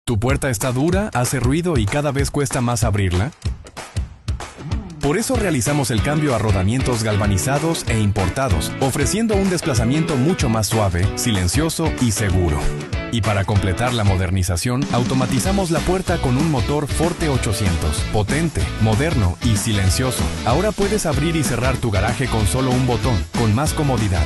¿Tu puerta está dura, hace ruido y cada vez cuesta más abrirla? Por eso realizamos el cambio a rodamientos galvanizados e importados, ofreciendo un desplazamiento mucho más suave, silencioso y seguro. Y para completar la modernización, automatizamos la puerta con un motor Forte 800, potente, moderno y silencioso. Ahora puedes abrir y cerrar tu garaje con solo un botón, con más comodidad.